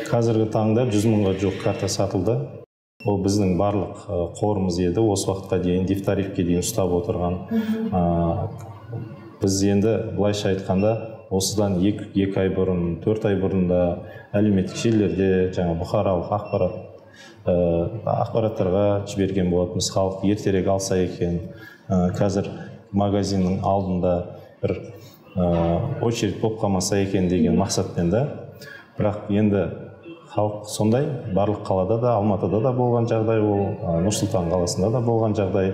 Қазіргі таңда 100 мыңға жоқ карта сатылды. Ол біздің барлық қорымыз еді. Осы уақытқа дейін дифтарифке дейін ұстап отырған. Біз енді былайша айтқанда осыдан 2 ай бұрын, 4 ай бұрын да әлеуметтік желілерде жаңа бұқаралық ақпараттарға жіберген болатынбыз. Халық ертерек алса екен. Қазір магазиннің алдында бір очередь болып қалмаса екен деген мақсатпен да. Бірақ енді халық сондай, барлық қалада да, Алматыда да болған жағдай, ол Нұр-Сұлтан қаласында да болған жағдай.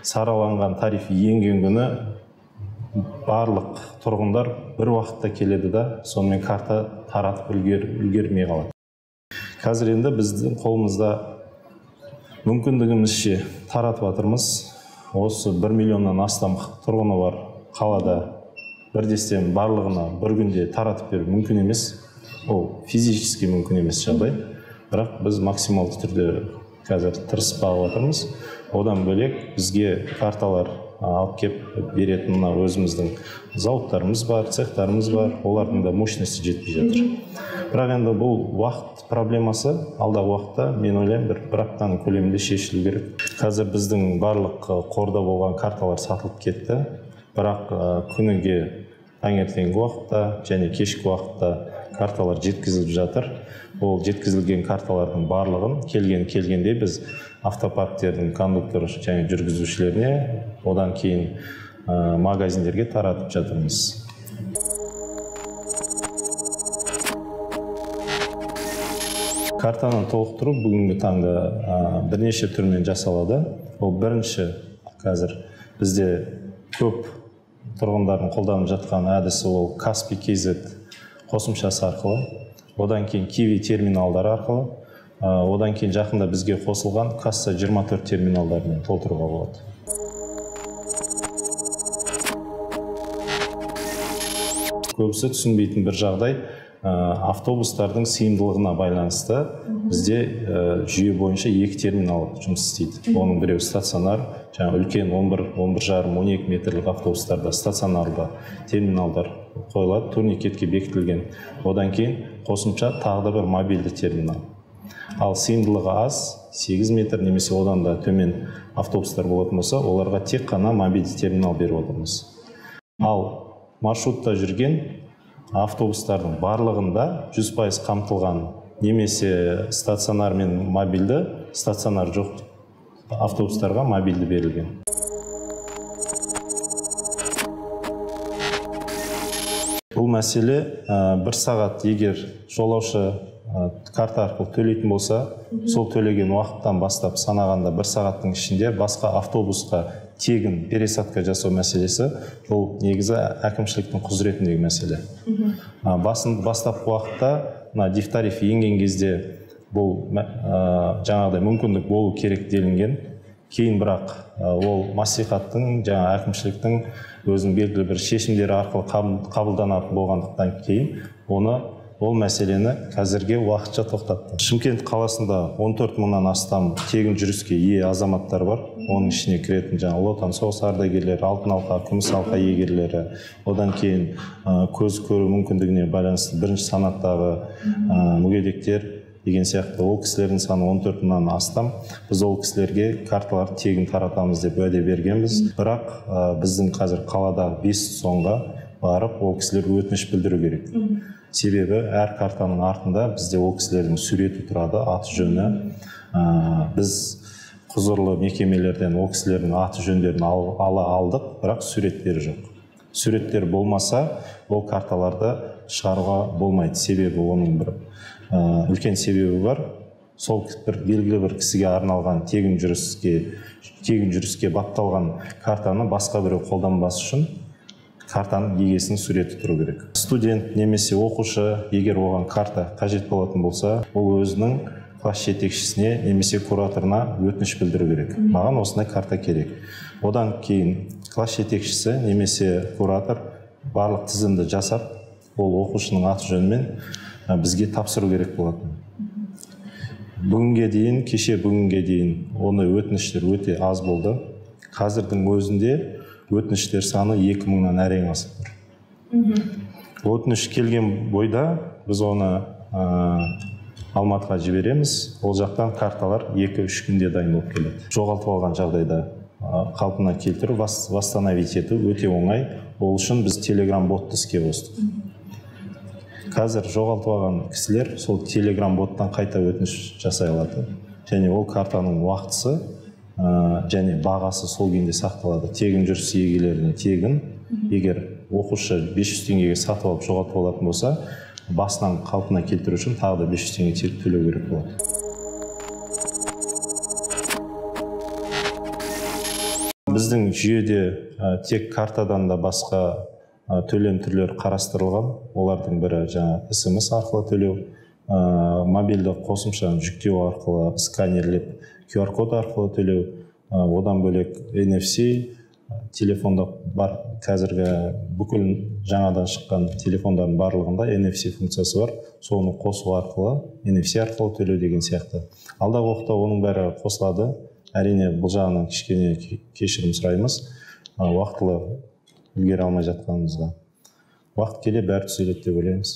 Сараланған тариф енген күні барлық тұрғындар бір уақытта келеді да, сонымен карта таратып үлгермей қалады. Қазір енді біздің қолымызда мүмкіндігімізше таратып жатырмыз. Осы 1 миллионнан астам тұрғыны бар қалада бірдестен барлығына бір күнде таратып беру мүмкін емес. Ол физически мүмкін емес жағдай. Бірақ біз максималды түрде қазір тырысып бағып жатырмыз. Одан бөлек бізге карталар алып кеп беретін мына өзіміздің зауыттарымыз бар, цехтарымыз бар. Олардың да мощности жетпей жатыр. Бірақ енді бұл уақыт проблемасы алдағы уақытта мен ойлаймын бір аптаның көлемінде шешілу керек. Қазір біздің барлық қорда болған карталар сатылып кетті. Бірақ күніге таңертеңгі уақытта және кешкі уақытта карталар жеткізіліп жатыр. Ол жеткізілген карталардың барлығын келгенде біз автопарктердің кондуктор және жүргізушілеріне, одан кейін магазиндерге таратып жатырмыз. Картаны толықтыру бүгінгі таңда бірнеше түрмен жасалады. Ол бірінші қазір бізде көп тұрғындардың қолданып жатқан әдісі ол Kaspi.kz қосымшасы арқылы, одан кейін Kiwi терминалдары арқылы, одан кейін жақында бізге қосылған Kassa 24 терминалдарымен толтыруға болады. Көбісі түсінбейтін бір жағдай, автобустардың сыйымдылығына байланысты бізде жүйе бойынша 2 терминал жұмыс істейді. Оның біреу стационар, жаңа үлкен 11,5-12 метрлік автобустарда стационарлы терминалдар қойылады, турникетке бекітілген. Одан кейін қосымша тағы бір мобильді терминал. Ал сыйымдылығы аз, 8 метр немесе одан да төмен автобустар болатын болса, оларға тек қана мобильді терминал беріп отырмыз. Ал маршрутта жүрген автобустардың барлығында 100% қамтылған, немесе стационар мен мобильді, стационар жоқ автобустарға мобильді берілген. Бұл мәселе 1 сағат егер жолаушы карта арқылы төлейтін болса, сол төлеген уақыттан бастап санағанда 1 сағаттың ішінде басқа автобусқа тегін пересадка жасау мәселесі, бұл негізі әкімшіліктің құзыретіндегі мәселе. Бастапқы уақытта дифтариф енген кезде бұл жаңағыдай мүмкіндік болу керек делінген. Кейін бірақ ол маслихаттың, жаңа әкімшіліктің өзінің белгілі бір шешімдері арқылы қабылданатын болғандықтан кейін ол мәселені қазірге уақытша тоқтатты. Шымкент қаласында 14 мыңнан астам тегін жүріске ие азаматтар бар. Оның ішіне кіретін жаңа Ұлы Отан соғыс ардагерлері, алтын алқа, күміс алқа иегерлері, одан кейін көз көру мүмкіндігіне байланысты бірінші санаттағы мүгедектер деген сияқты ол кісілердің саны 14 мыңнан астам. Біз ол кісілерге карталар тегін таратамыз деп уәде бергенбіз. Бірақ біздің қазір қалада 5 соңға барып ол кісілер өтініш білдіру керек. Себебі әр картаның артында бізде ол кісілердің суреті тұрады, аты жөні. Біз құзырлы мекемелерден ол кісілердің аты жөндерін ала алдық, бірақ суреттері жоқ. Суреттер болмаса, ол карталарды шығаруға болмайды. Себебі оның бір үлкен себебі бар. Сол бір белгілі бір кісіге арналған тегін жүріске бапталған картаны басқа біреу қолданбас үшін картаның егесінің суреті тұру керек. Студент немесе оқушы, егер оған карта қажет болатын болса, ол өзінің класс жетекшісіне немесе кураторына өтініш білдіру керек. Маған осындай карта керек. Одан кейін класс жетекшісі немесе куратор барлық тізімді жасап, ол оқушының аты жөнімен бізге тапсыру керек болатын. Кеше бүгінге дейін оны өтініштер өте аз болды. Қазірдің өзінде өтініштер саны 2 мыңнан әрең асып тұр. Өтініш келген бойда біз оны Алматыға жібереміз. Ол жақтан карталар 2-3 күнде дайын болып келеді. Жоғалтып алған жағдайда қалпына келтіру, восстановить ету өте оңай. Ол үшін біз Telegram ботты іске қостық. Қазір жоғалтып алған кісілер сол Telegram боттан қайта өтініш жасай алады. Және ол картаның уақытысы және бағасы сол күйінде сақталады. Тегін жүріс иегелеріне тегін. Егер оқушы 500 теңгеге сатып алып жоғалтып алатын болса, басынан қалпына келтіру үшін тағы да 500 теңге төлеу керек болады. Біздің жүйеде тек картадан да басқа төлем түрлері қарастырылған. Олардың бірі SMS арқылы төлеу, мобильді қосымшаны жүктеу арқылы, сканерлеп QR код арқылы төлеу, одан бөлек NFC, телефонда бар, қазіргі бүкіл жаңадан шыққан телефондардың барлығында NFC функциясы бар. Соны қосу арқылы, NFC арқылы төлеу деген сияқты. Алдағы уақытта оның бәрі қосылады. Әрине бұл жағынан кішкене кешірім сұраймыз. Уақытылы үлгере алмай жатқанымызға. Уақыт келе бәрі түзеледі деп ойлаймыз.